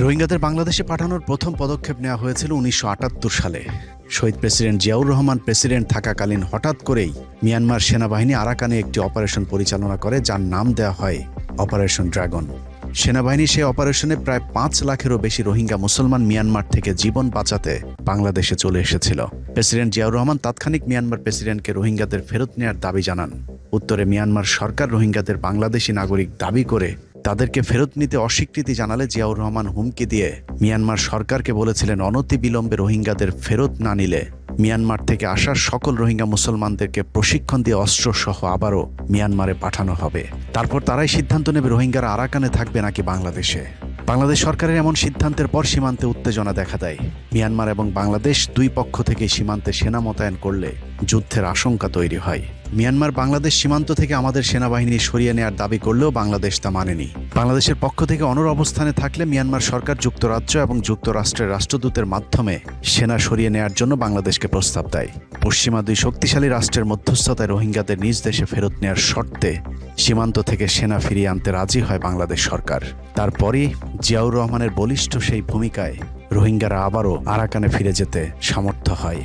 রোহিঙ্গাদের বাংলাদেশে পাঠানোর প্রথম পদক্ষেপ নেওয়া হয়েছিল ১৯৭৮ সালে। শহীদ প্রেসিডেন্ট জিয়াউর রহমান প্রেসিডেন্ট থাকাকালীন হঠাৎ করেই মিয়ানমার সেনাবাহিনী আরাকানে একটি অপারেশন পরিচালনা করে, যার নাম দেওয়া হয় অপারেশন ড্রাগন। সেনাবাহিনী সেই অপারেশনে প্রায় ৫ লাখেরও বেশি রোহিঙ্গা মুসলমান মিয়ানমার থেকে জীবন বাঁচাতে বাংলাদেশে চলে এসেছিল। প্রেসিডেন্ট জিয়াউর রহমান তাৎক্ষণিক মিয়ানমার প্রেসিডেন্টকে রোহিঙ্গাদের ফেরত নেওয়ার দাবি জানান। উত্তরে মিয়ানমার সরকার রোহিঙ্গাদের বাংলাদেশি নাগরিক দাবি করে তাদেরকে ফেরত নিতে অস্বীকৃতি জানালে জিয়াউর রহমান হুমকি দিয়ে মিয়ানমার সরকারকে বলেছিলেন, অনতিবিলম্বে রোহিঙ্গাদের ফেরত না নিলে মিয়ানমার থেকে আসার সকল রোহিঙ্গা মুসলমানদেরকে প্রশিক্ষণ দিয়ে অস্ত্রসহ আবারও মিয়ানমারে পাঠানো হবে। তারপর তারাই সিদ্ধান্ত নেবে রোহিঙ্গারা আরাকানে থাকবে নাকি বাংলাদেশে। বাংলাদেশ সরকারের এমন সিদ্ধান্তের পর সীমান্তে উত্তেজনা দেখা দেয়। মিয়ানমার এবং বাংলাদেশ দুই পক্ষ থেকে সীমান্তে সেনা মোতায়েন করলে যুদ্ধের আশঙ্কা তৈরি হয়। মিয়ানমার বাংলাদেশ সীমান্ত থেকে আমাদের সেনাবাহিনী সরিয়ে নেওয়ার দাবি করলেও বাংলাদেশ তা মানেনি। বাংলাদেশের পক্ষ থেকে অনড় অবস্থানে থাকলে মিয়ানমার সরকার যুক্তরাজ্য এবং যুক্তরাষ্ট্রের রাষ্ট্রদূতের মাধ্যমে সেনা সরিয়ে নেওয়ার জন্য বাংলাদেশকে প্রস্তাব দেয়। পশ্চিমা দুই শক্তিশালী রাষ্ট্রের মধ্যস্থতায় রোহিঙ্গাদের নিজ দেশে ফেরত নেওয়ার শর্তে সীমান্ত থেকে সেনা ফিরিয়ে আনতে রাজি হয় বাংলাদেশ সরকার। তারপরই জিয়াউর রহমানের বলিষ্ঠ সেই ভূমিকায় রোহিঙ্গারা আবারও আরাকানে ফিরে যেতে সামর্থ্য হয়।